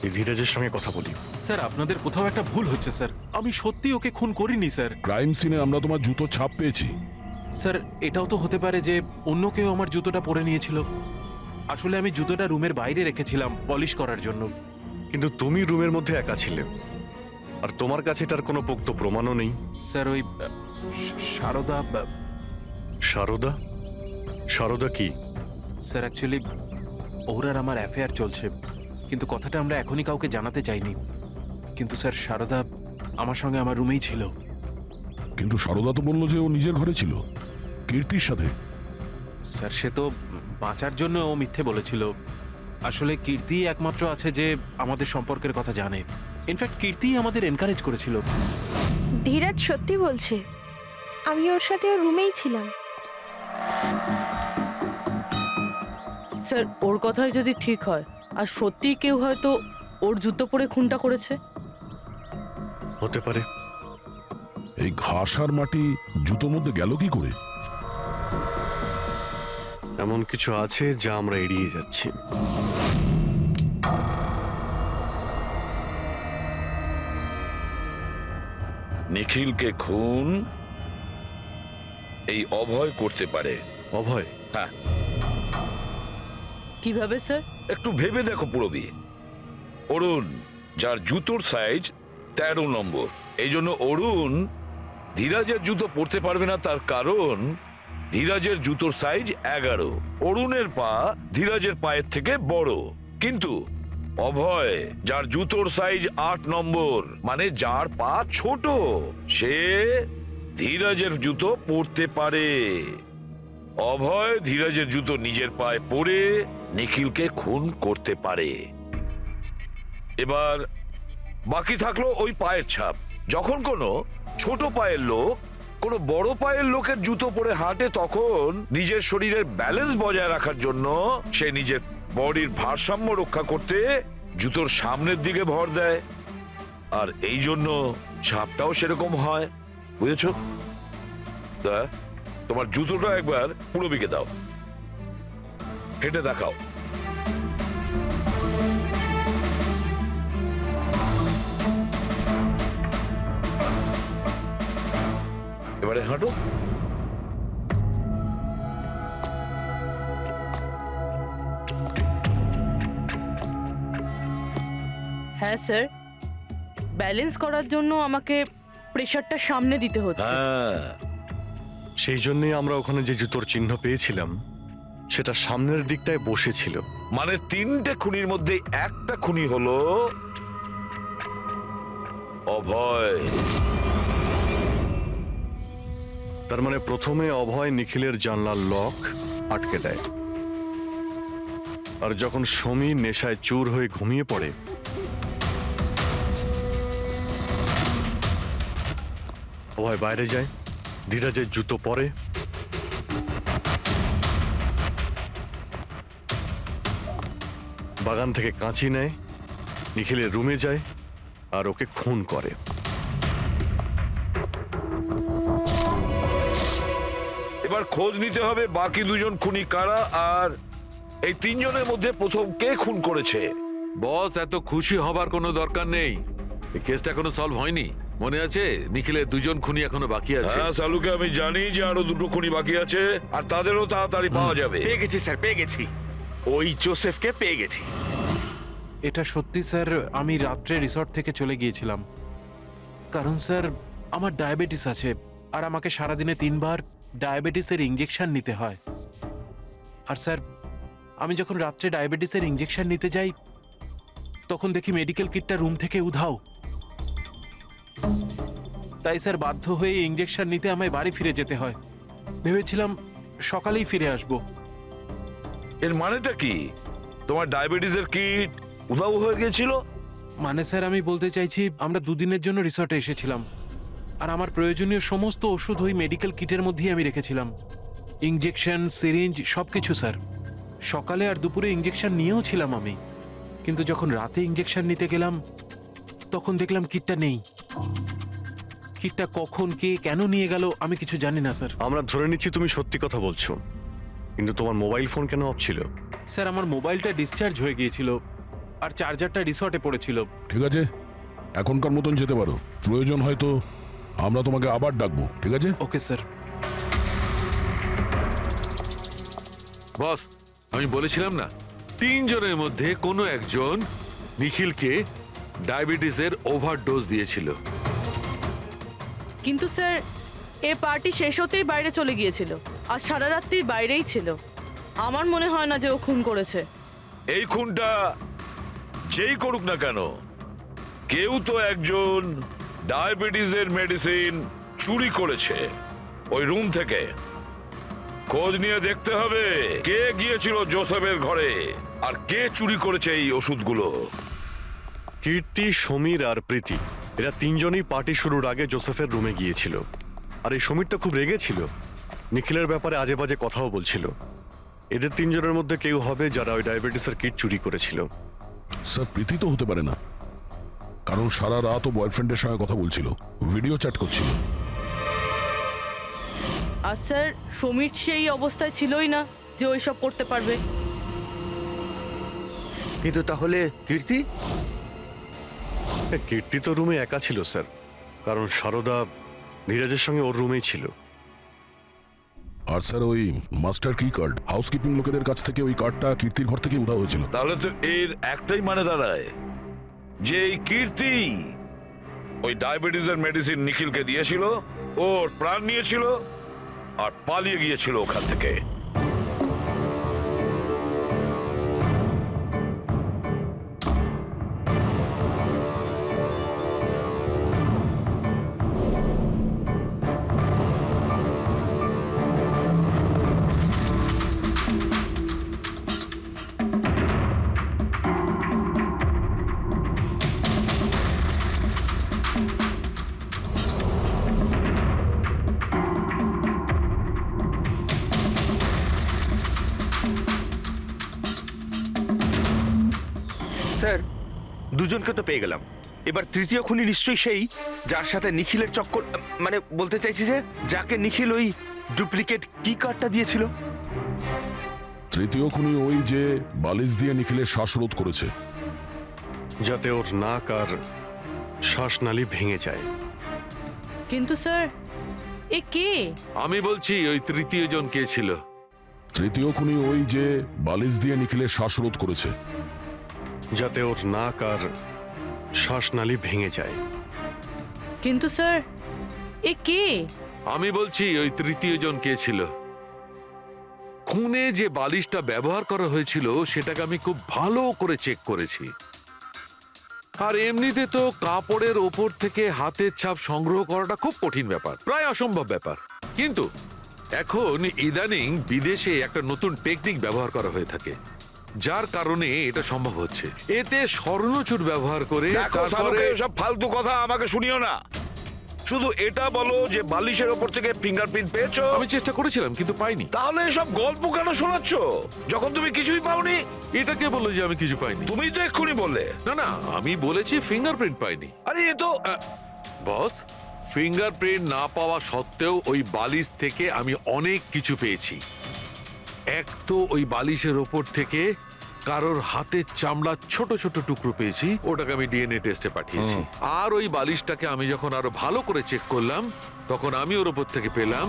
এই ধীরজের সঙ্গে কথা বলি। স্যার, আপনাদের কোথাও একটা ভুল হচ্ছে স্যার। আমি সত্যি ওকে খুন করিনি স্যার। ক্রাইম সিনে আমরা তোমার জুতো ছাপ পেয়েছি। স্যার, এটাও তো হতে পারে যে অন্য কেউ আমার জুতোটা পরে নিয়েছিল। আসলে আমি জুতোটা রুমের বাইরে রেখেছিলাম পলিশ করার জন্য। কিন্তু তুমি রুমের মধ্যে একা ছিলে, আর তোমার কাছে তার কোনো পোক্ত প্রমাণও নেই। স্যার, ওই সারদা। সারদা? সারদা কি? স্যার, অ্যাকচুয়ালি ওর আর আমার অ্যাফেয়ার চলছে, কিন্তু কথাটা আমরা এখনই কাউকে জানাতে চাইনি। কিন্তু স্যার, সারদা আমার সঙ্গে আমার রুমেই ছিল। কিন্তু সারদা তো বললো যে ও নিজের ঘরে ছিল কীর্তির সাথে। স্যার, সে তো বাঁচার জন্য ও মিথ্যে বলেছিল। আসলে কীর্তি একমাত্র আছে যে আমাদের সম্পর্কের কথা জানে। ইনফ্যাক্ট কীর্তি আমাদের এনকারেজ করেছিল। ধীরাজ সত্যি বলছে, আমি ওর সাথে ওর রুমেই ছিলাম। স্যার, ওর কথাই যদি ঠিক হয় আর সত্যিই কেউ হয়তো ওর জুতো পরে খুনটা করেছে। হতে পারে। এই ঘাস আর মাটি জুতোর মধ্যে গেল কি করে? এমন কিছু আছে যা আমরা এড়িয়ে যাচ্ছি। নিখিলকে খুন এই অভয় করতে পারে। অভয়? হ্যাঁ, কিভাবে স্যার? একটু ভেবে দেখো পুরবী। অরুণ, যার জুতোর সাইজ 13 নম্বর, এই জন্য অরুণ ধীরাজের জুতো পরতে পারবে না, তার কারণ ধীরাজের জুতোর সাইজ 11। অরুণের পা ধীরাজের পায়ের থেকে বড়। কিন্তু অভয়, যার জুতোর সাইজ 8 নম্বর, মানে যার পা ছোট, সে ধীরাজের জুতো পরতে পারে। অভয় ধীরাজের জুতো নিজের পায়ে পরে নিখিলকে খুন করতে পারে। এবার বাকি থাকলো ওই পায়ের ছাপ। যখন কোনো ছোট পায়ের লোক কোনো বড় পায়ের লোকের জুতো পরে হাঁটে, তখন নিজের শরীরের ব্যালেন্স বজায় রাখার জন্য সে নিজের বডির ভারসাম্য রক্ষা করতে জুতোর সামনের দিকে ভর দেয়, আর এই জন্য ছাপটাও সেরকম হয়। বুঝেছো? তা তোমার জুতোটা একবার পুরবিকে দাও, হেঁটে দেখাও। এবারে হাঁটো। হ্যাঁ স্যার, ব্যালেন্স করার জন্য আমাকে প্রেশারটা সামনে দিতে হচ্ছে। হ্যাঁ, সেই জন্যই আমরা ওখানে যে জুতোর চিহ্ন পেয়েছিলাম সেটা সামনের দিকটায় বসেছিল। মানে 3টে খুনির মধ্যে একটা খুনি হলো অভয়। তার মানে প্রথমে অভয় নিখিলের জানলার লক আটকে দেয়, আর যখন সমীর নেশায় চুর হয়ে ঘুমিয়ে পড়ে, অভয় বাইরে যায়, ধীরাজের জুতো পরে, বাগান থেকে কাঁচি নেয়, নিখিলের রুমে যায় আর ওকে খুন করে। এবার খোঁজ নিতে হবে বাকি 2জন খুনি কারা, আর এই 3জনের মধ্যে প্রথম কে খুন করেছে। বস, এত খুশি হবার কোনো দরকার নেই। এই কেসটা এখনো সলভ হয়নি। মনে আছে নিখিলের 2জন খুনি এখনো বাকি আছে। হ্যাঁ সালুকে আমি জানি যে আরো 2টো খুনি বাকি আছে, আর তাদেরও তাড়াতাড়ি পাওয়া যাবে। পেয়ে গেছি স্যার, পেয়ে গেছি। ওই জোসেফকে পেয়ে গেছি। এটা সত্যি স্যার, আমি রাত্রে রিসর্ট থেকে চলে গিয়েছিলাম, কারণ স্যার আমার ডায়াবেটিস আছে, আর আমাকে সারাদিনে 3বার ডায়াবেটিসের ইঞ্জেকশন নিতে হয়। আর স্যার আমি যখন রাত্রে ডায়াবেটিসের ইঞ্জেকশন নিতে যাই, তখন দেখি মেডিকেল কিটটা রুম থেকে উধাও। তাই স্যার বাধ্য হয়ে ইঞ্জেকশন নিতে আমায় বাড়ি ফিরে যেতে হয়। ভেবেছিলাম সকালেই ফিরে আসব। এর মানেটা কি? তোমার ডায়াবেটিসের কিট উধাও হয়ে গিয়েছিল? মানে স্যার আমি বলতে চাইছি, আমরা 2 দিনের জন্য রিসর্টে এসেছিলাম, আর আমার প্রয়োজনীয় সমস্ত ওষুধ ওই মেডিকেল কিটের মধ্যেই আমি রেখেছিলাম। ইঞ্জেকশন, সিরিঞ্জ সবকিছু স্যার। সকালে আর দুপুরে ইঞ্জেকশন নিয়েও ছিলাম আমি, কিন্তু যখন রাতে ইঞ্জেকশন নিতে গেলাম, তখন দেখলাম কিটটা নেই। কিটটা কখন কে কেন নিয়ে গেল আমি কিছু জানি না স্যার। আমরা ধরে নিচ্ছি তুমি সত্যি কথা বলছো, কিন্তু তোমার মোবাইল ফোন কেন অফ ছিল? স্যার আমার মোবাইলটা ডিসচার্জ হয়ে গিয়েছিল, আর চার্জারটা রিসর্টে পড়েছিল। ঠিক আছে, এখনকার মতন যেতে পারো। প্রয়োজন হয়তো আমরা তোমাকে আবার ডাকবো, ঠিক আছে? Okay sir. বস, আমি বলেছিলাম না 3জনের মধ্যে কোনো একজন নিখিলকে ডায়াবেটিসের ওভারডোজ দিয়েছিল। কিন্তু স্যার এ পার্টি শেষ হতেই বাইরে চলে গিয়েছিল, আর সারা রাত্রি বাইরেই ছিল। আমার মনে হয় না যে ও খুন করেছে। এই খুনটা যেই করুক না কেন, কেউ তো একজন ডায়াবেটিসের মেডিসিন চুরি করেছে ওই রুম থেকে। খোঁজ নিয়ে দেখতে হবে কে গিয়েছিল জোসেফের ঘরে, আর কে চুরি করেছে এই ওষুধগুলো। কীর্তি, সমীর আর প্রীতি, এরা 3জনই পার্টি শুরুর আগে জোসেফের রুমে গিয়েছিল, আর এই সমীরটা খুব রেগেছিল, নিখিলের ব্যাপারে আজে বাজে কথাও বলছিল। এদের 3জনের মধ্যে কেউ হবে যারা ওই ডায়াবেটিসের কিট চুরি করেছিল। স্যার প্রীতি তো হতে পারে না, কারণ সারা রাত ও বয়ফ্রেন্ডের সঙ্গে কথা বলছিল, ভিডিও চ্যাট করছিল। আর স্যার সমীর সেই অবস্থায় ছিলই না যে ওই সব করতে পারবে। কিন্তু তাহলে কীর্তি? কীর্তি তো রুমে একা ছিল স্যার, কারণ সারদা ধীরাজের সঙ্গে ওর রুমেই ছিল। আর স্যার ওই মাস্টার কি কার্ড হাউসকিপিং লোকেদের কাছ থেকে ওই কার্ডটা কীর্তির ঘর থেকে উধাও হয়েছিল। তাহলে তো এর একটাই মানে দাঁড়ায় যে এই কীর্তি ওই ডায়াবেটিসের মেডিসিন নিখিলকে দিয়েছিল, ওর প্রাণ নিয়েছিল আর পালিয়ে গিয়েছিল ওখান থেকে। স্যার, দুজনকে তো পেয়ে গেলাম, এবার তৃতীয় খুনি নিশ্চয়ই সেই যার সাথে নিখিলের চক্কর, মানে বলতে চাইছি যে যাকে নিখিল ওই ডুপ্লিকেট কি কার্ডটা দিয়েছিল। তৃতীয় খুনি ওই যে বালিশ দিয়ে নিখিলের শ্বাসরোধ করেছে, যাতে ওর নাক আর শ্বাসনালী ভেঙে যায়। কিন্তু স্যার এ কে? আমি বলছি ওই তৃতীয় জন কে ছিল। তৃতীয় খুনি ওই যে বালিশ দিয়ে নিখিলের শ্বাসরোধ করেছে, যাতে ওর নাক আর শ্বাসনালী ভেঙে যায়। কিন্তু স্যার এ কে? আমি বলছি ওই তৃতীয় জন কে ছিল। খুনে যে বালিশটা ব্যবহার করা হয়েছিল সেটাকে আমি খুব ভালো করে চেক করেছি। আর এমনিতে তো কাপড়ের ওপর থেকে হাতের ছাপ সংগ্রহ করাটা খুব কঠিন ব্যাপার, প্রায় অসম্ভব ব্যাপার। কিন্তু এখন ইদানিং বিদেশে একটা নতুন টেকনিক ব্যবহার করা হয়ে থাকে, যার কারণে এটা সম্ভব হচ্ছে। এতে স্বর্ণচুর ব্যবহার করে দেখো তারপরে সব ফালতু কথা আমাকে শুনিও না, শুধু এটা বলো যে বালিশের ওপর থেকে ফিঙ্গারপ্রিন্ট পেয়েছো। আমি চেষ্টা করেছিলাম কিন্তু পাইনি। তাহলে এসব গল্প কেন শোনাচ্ছ যখন তুমি কিছুই পাওনি? এটা কে বললো যে আমি কিছু পাইনি? তুমি তো এক্ষুনি বললে। না না, আমি বলেছি ফিঙ্গারপ্রিন্ট পাইনি। আরে এ তো বস, ফিঙ্গারপ্রিন্ট না পাওয়া সত্ত্বেও ওই বালিশ থেকে আমি অনেক কিছু পেয়েছি। এক তো ওই বালিশের ওপর থেকে কারোর হাতের চামড়া ছোট ছোট টুকরো পেয়েছি, ওটাকে আমি ডিএনএ টেস্টে পাঠিয়েছি। আর ওই বালিশটাকে আমি যখন আরো ভালো করে চেক করলাম তখন আমি ওর ওপর থেকে পেলাম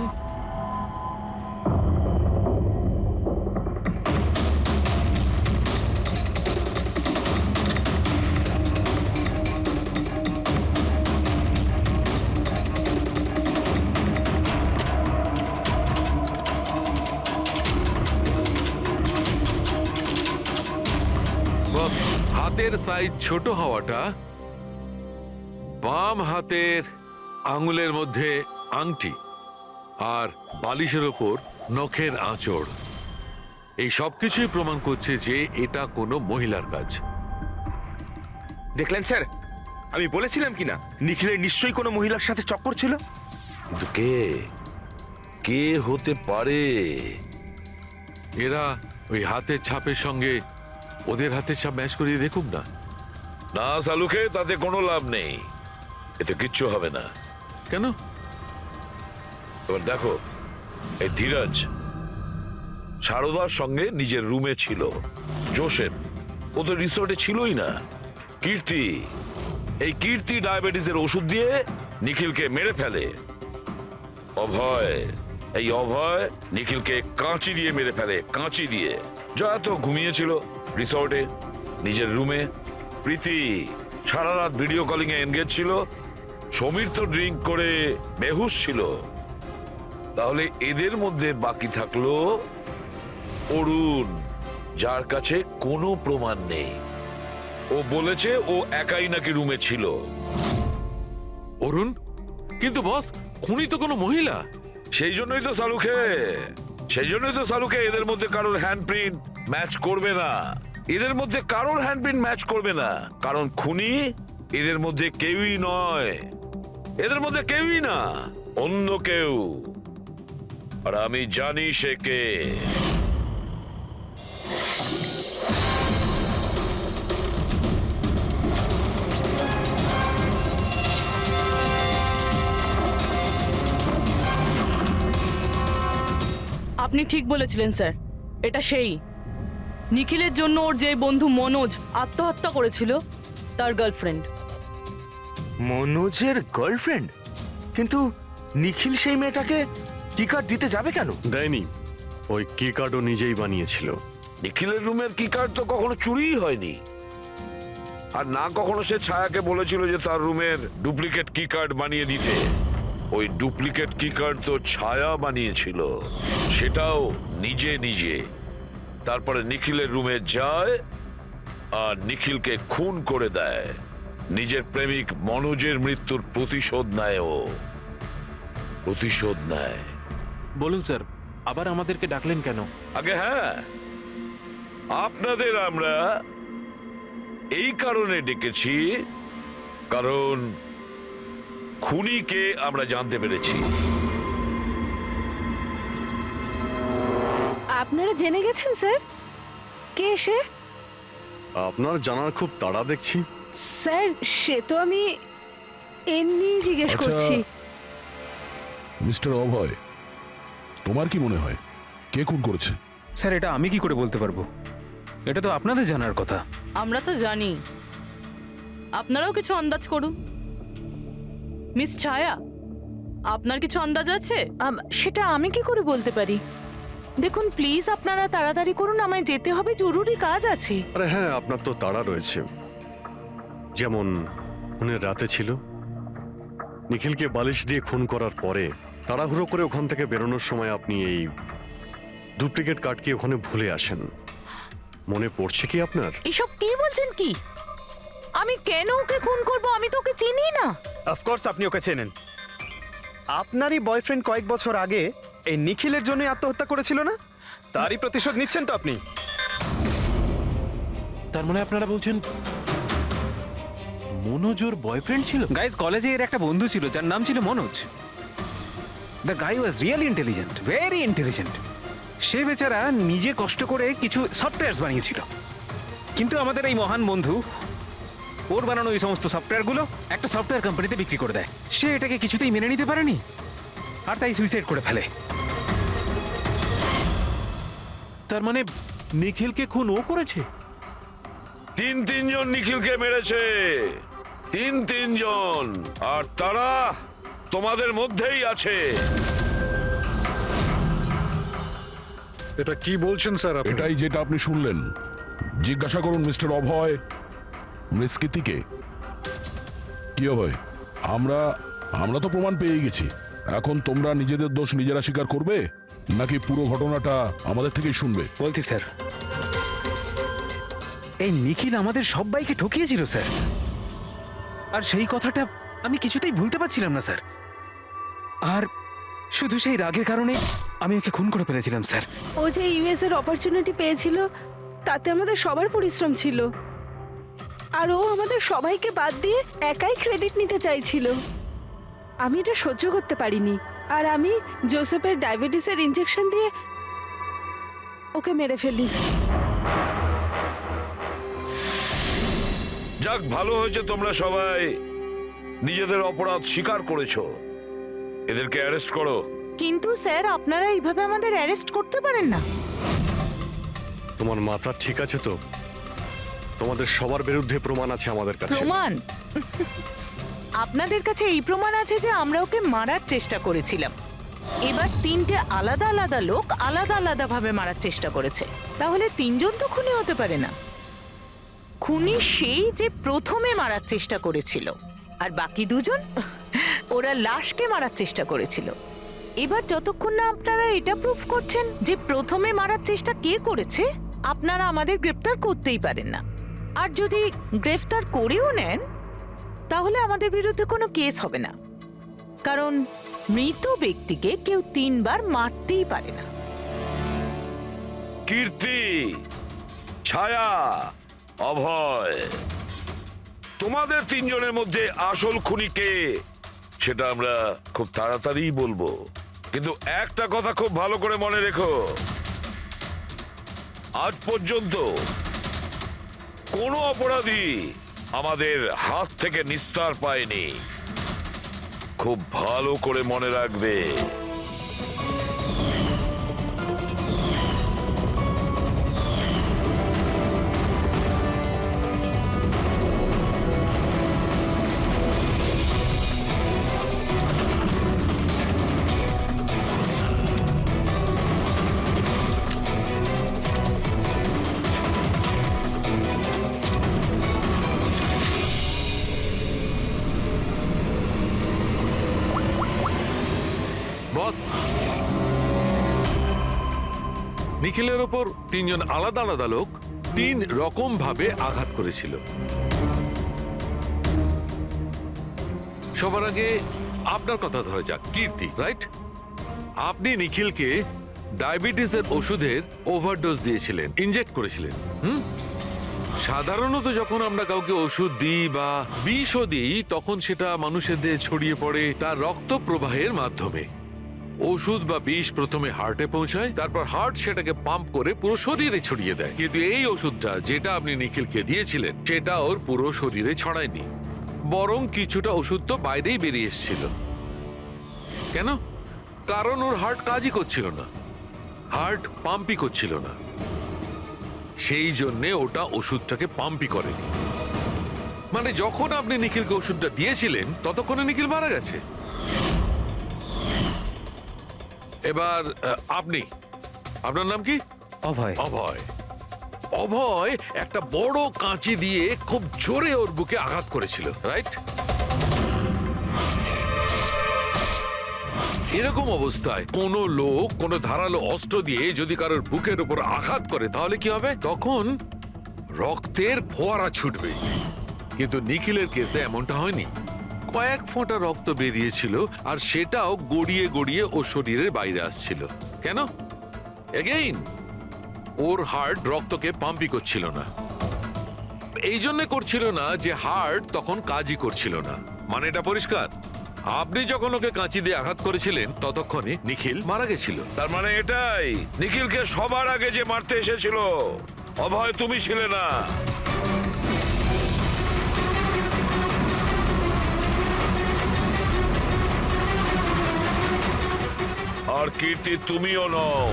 হাতের সাইজ ছোট হওয়াটা, বাম হাতের আঙুলের মধ্যে আংটি আর বালিশের ওপর নখের আঁচড়, এই সবকিছুই প্রমাণ করছে যে এটা কোনো মহিলার কাজ। দেখলেন স্যার, আমি বলেছিলাম কিনা নিখিলের নিশ্চয়ই কোনো মহিলার সাথে চক্কর ছিল। কিন্তু কে কে হতে পারে? এরা ওই হাতের ছাপের সঙ্গে ওদের হাতের ছাপ ম্যাচ করিয়ে দেখুক না। না সালুকে, তাতে কোনো লাভ নেই, এতে কিচ্ছু হবে না। কেন? এবার দেখো, এই ধীরাজ সারদার সঙ্গে নিজের রুমে ছিল, জোসেফ ও তো রিসোর্টে ছিলই না, কীর্তি এই কীর্তি ডায়াবেটিসের ওষুধ দিয়ে নিখিলকে মেরে ফেলে, অভয় এই অভয় নিখিলকে কাঁচি দিয়ে মেরে ফেলে, কাঁচি দিয়ে। জয়া তো ঘুমিয়েছিল রিসর্টে নিজের রুমে, প্রীতি সারা রাত ভিডিও কলিং এ এনগেজ ছিল, সমীর তো ড্রিঙ্ক করে বেহুশ ছিল। তাহলে এদের মধ্যে বাকি থাকলো অরুণ, যার কাছে কোনো প্রমাণ নেই। ও বলেছে ও একাই নাকি রুমে ছিল। অরুণ? কিন্তু বস, খুনি তো কোনো মহিলা। সেই জন্যই তো সালুকে এদের মধ্যে কারোর হ্যান্ডপ্রিন্ট ম্যাচ করবে না, এদের মধ্যে কারোর হ্যান্ডপ্রিন্ট ম্যাচ করবে না, কারণ খুনি এদের মধ্যে কেউই নয়, এদের মধ্যে কেউই না, অন্য কেউ। আর আমি জানি সে কে। আপনি ঠিক বলেছিলেন স্যার, এটা সেই নিখিলের জন্য ওর যে বন্ধু মনোজ আত্মহত্যা করেছিল তার গার্লফ্রেন্ড। মনোজের গার্লফ্রেন্ড? কিন্তু নিখিল সেই মেয়েটাকে কি কার্ড দিতে যাবে কেন? দেয়নি, ওই কি কার্ডও নিজেই বানিয়েছিল। নিখিলের রুমের কি কার্ড তো কখনো চুরিই হয়নি, আর না কখনো সে ছায়াকে বলেছিল যে তার রুমের ডুপ্লিকেট কি কার্ড বানিয়ে দিতে। ওই ডুপ্লিকেট কি কার্ড তো ছায়া বানিয়েছিল, সেটাও নিজে নিজে। তারপরে নিখিলের রুমে যায় আর নিখিলকে খুন করে দেয়। নিজের প্রেমিক মনোজের মৃত্যুর প্রতিশোধ নেয় ও, প্রতিশোধ নেয়। বলুন স্যার, আবার আমাদেরকে ডাকলেন কেন? আগে হ্যাঁ, আপনাদের আমরা এই কারণে ডেকেছি, কারণ খুনিকে আমরা জানতে পেরেছি। আপনারা জেনে গেছেন স্যার কে সে? আপনার জানার খুব তাড়া দেখছি। স্যার সে তো আমি এমনি জিজ্ঞেস আচ্ছা। করছি। মিস্টার অভয়, তোমার কি মনে হয় কে খুন করেছে? স্যার এটা আমি কি করে বলতে পারবো? এটা তো আপনাদের জানার কথা। আমরা তো জানি, আপনারাও কিছু আন্দাজ করুন। মিস ছায়া, আপনার কিছু আন্দাজ আছে? সেটা আমি কি করে বলতে পারি? দেখুন প্লিজ আপনারা তাড়াতাড়ি করুন, আমায় যেতে হবে, জরুরি কাজ আছে। আরে হ্যাঁ, আপনার তো তাড়া রয়েছে। যেমন খুনের রাতে ছিল, নিখিলকে বালিশ দিয়ে খুন করার পরে তাড়াহুড়ো করে ওখান থেকে বেরোনোর সময় আপনি এই ডুপ্লিকেট কার্ডকে ওখানে ভুলে আসেন। মনে পড়ছে কি আপনার? এসব কি বলছেন কি? আমি কেন ওকে খুন করব? আমি তো ওকে চিনি না। অফকোর্স আপনি ওকে চেনেন। আপনারই বয়ফ্রেন্ড কয়েক বছর আগে এই নিখিলের জন্যই আত্মহত্যা করেছিল না? তারই প্রতিশোধ নিচ্ছেন তো আপনি? তার মানে আপনারা বলছেন মনোজ ওর বয়ফ্রেন্ড ছিল? গাইজ কলেজে এর একটা বন্ধু ছিল যার নাম ছিল Manoj. The guy was really intelligent, very intelligent. সে বেচারা নিজে কষ্ট করে কিছু সফটওয়্যারস বানিয়েছিল, কিন্তু আমাদের এই মহান বন্ধু ওর বানানো ওই সমস্ত সফটওয়্যারগুলো একটা সফটওয়্যার কোম্পানিতে বিক্রি করে দেয়। সে এটাকে কিছুতেই মেনে নিতে পারেনি আর তাই সুইসাইড করে ফেলে। তার মানে নিখিলকে খুন ও করেছে? তিনজন নিখিলকে মেরেছে, তিনজন, আর তারা তোমাদের মধ্যেই আছে। এটা কি বলছেন স্যার আপনি? এটাই যেটা আপনি শুনলেন। জিজ্ঞাসা করুন মিস্টার অভয় মৃস্কিতিকে। কি অভয়, আমরা তো প্রমাণ পেয়ে গেছি। এখন তোমরা নিজেদের দোষ নিজেরা স্বীকার করবে নাকি পুরো ঘটনাটা আমাদের থেকেই শুনবে? বলছি স্যার, এই নিখিল আমাদের সবাইকে ঠকিয়েছিল স্যার, আর সেই কথাটা আমি কিছুতেই ভুলতে পারছিলাম না স্যার। আর শুধু সেই রাগের কারণে আমি ওকে খুন করে ফেলেছিলাম স্যার। ও যে ইউএস এর অপরচুনিটি পেয়েছিল তাতে আমাদের সবার পরিশ্রম ছিল, আর ও আমাদের সবাইকে বাদ দিয়ে একাই ক্রেডিট নিতে চাইছিল। আমি এটা সহ্য করতে পারিনি, আর আমি জোসেফের ডায়াবেটিসের ইনজেকশন দিয়ে ওকে মেরে ফেলি। যাক, ভালো হয়েছে তোমরা সবাই নিজেদের অপরাধ স্বীকার করেছো। এদেরকে অ্যারেস্ট করো। কিন্তু স্যার আপনারা এইভাবে আমাদের অ্যারেস্ট করতে পারেন না। তোমার মাথা ঠিক আছে তো? তোমাদের সবার বিরুদ্ধে প্রমাণ আছে আমাদের কাছে। প্রমাণ? আপনাদের কাছে এই প্রমাণ আছে যে আমরা ওকে মারার চেষ্টা করেছিলাম। এবার তিনটে আলাদা আলাদা লোক আলাদা আলাদা ভাবে মারার চেষ্টা করেছে, তাহলে তিনজন তো খুনি হতে পারে না। খুনি সেই যে প্রথমে মারার চেষ্টা করেছিল, আর বাকি দুজন ওরা লাশকে মারার চেষ্টা করেছিল। এবার যতক্ষণ না আপনারা এটা প্রুফ করছেন যে প্রথমে মারার চেষ্টা কে করেছে, আপনারা আমাদের গ্রেফতার করতেই পারেন না। আর যদি গ্রেফতার করেও নেন তাহলে আমাদের বিরুদ্ধে কোনো কেস হবে না, কারণ মৃত ব্যক্তিকে কেউ 3 বার মারতেই পারে না। কীর্তি, ছায়া, অভয়, তোমাদের তিনজনের মধ্যে আসল খুনি কে সেটা আমরা খুব তাড়াতাড়ি বলবো। কিন্তু একটা কথা খুব ভালো করে মনে রেখো, আজ পর্যন্ত কোনো অপরাধী আমাদের হাত থেকে নিস্তার পায়নি। খুব ভালো করে মনে রাখবে। নিখিলের ওপর তিনজন আলাদা আলাদা লোক 3 রকম ভাবে আঘাত করেছিল। সবার আগে আপনার কথা ধরা যাক, কীর্তি, রাইট? আপনি নিখিলকে ডায়াবেটিসের ওষুধের ওভারডোজ দিয়েছিলেন, ইনজেক্ট করেছিলেন। সাধারণত যখন আমরা কাউকে ওষুধ দিই বা বিষও দিই, তখন সেটা মানুষের দেহে ছড়িয়ে পড়ে তার রক্ত প্রবাহের মাধ্যমে। ওষুধ বা বিষ প্রথমে হার্টে পৌঁছায়, তারপর হার্ট সেটাকে পাম্প করে পুরো শরীরে ছড়িয়ে দেয়। কিন্তু এই ওষুধটা যেটা আপনি নিখিলকে দিয়েছিলেন, সেটা ওর পুরো শরীরে ছড়ায়নি, বরং কিছুটা ওষুধ তো বাইরেই বেরিয়ে এসেছিল। কেন? কারণ ওর হার্ট কাজই করছিল না, হার্ট পাম্পই করছিল না, সেই জন্যে ওটা ওষুধটাকে পাম্পই করেনি। মানে যখন আপনি নিখিলকে ওষুধটা দিয়েছিলেন, ততক্ষণে নিখিল মারা গেছে। এবার আপনি, আপনার নাম কি? অভয়। অভয়। অভয় একটা বড় কাঁচি দিয়ে খুব জোরে ওর বুকে আঘাত করেছিল, রাইট? এরকম অবস্থায় কোন লোক কোন ধারালো অস্ত্র দিয়ে যদি কারোর বুকের উপর আঘাত করে, তাহলে কি হবে? তখন রক্তের ফোয়ারা ছুটবে। কিন্তু নিখিলের কেসে এমনটা হয়নি। কয়েক ফোঁটা রক্ত বেরিয়েছিল, আর সেটাও গড়িয়ে গড়িয়ে ওর শরীরের বাইরে আসছিল। কেন? এগেইন, ওর হার্ট রক্তকে পাম্পই করছিল না। এই জন্য করছিল না যে হার্ট তখন কাজই করছিল না। মানে এটা পরিষ্কার, আপনি যখন ওকে কাঁচি দিয়ে আঘাত করেছিলেন, ততক্ষণে নিখিল মারা গেছিল। তার মানে এটাই, নিখিলকে সবার আগে যে মারতে এসেছিল অভয় তুমি ছিলে না। আর কীর্তি তুমিও নও।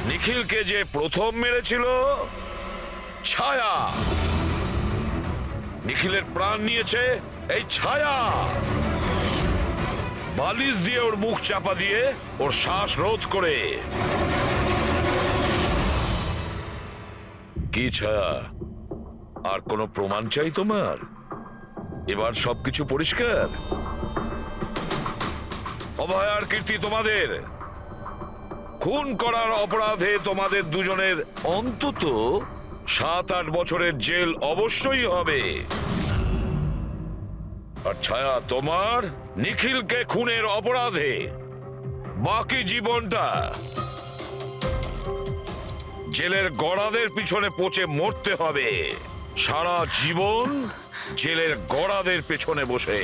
নিখিলকে যে প্রথম মেরেছিল ছায়া, নিখিলের প্রাণ নিয়েছে এই ছায়া। বালিশ দিয়ে ওর মুখ চাপা দিয়ে ওর শ্বাস রোধ করে। কি ছায়া, আর কোনো প্রমাণ চাই তোমার? এবার সবকিছু পরিষ্কার। অভয় আর কীর্তি, তোমাদের খুন করার অপরাধে তোমাদের দুজনের অন্তত 7-8 বছরের জেল অবশ্যই হবে। আর ছায়া, তোমার নিখিলকে খুনের অপরাধে বাকি জীবনটা জেলের গড়াদের পিছনে পচে মরতে হবে। সারা জীবন জেলের গড়াদের পেছনে বসে।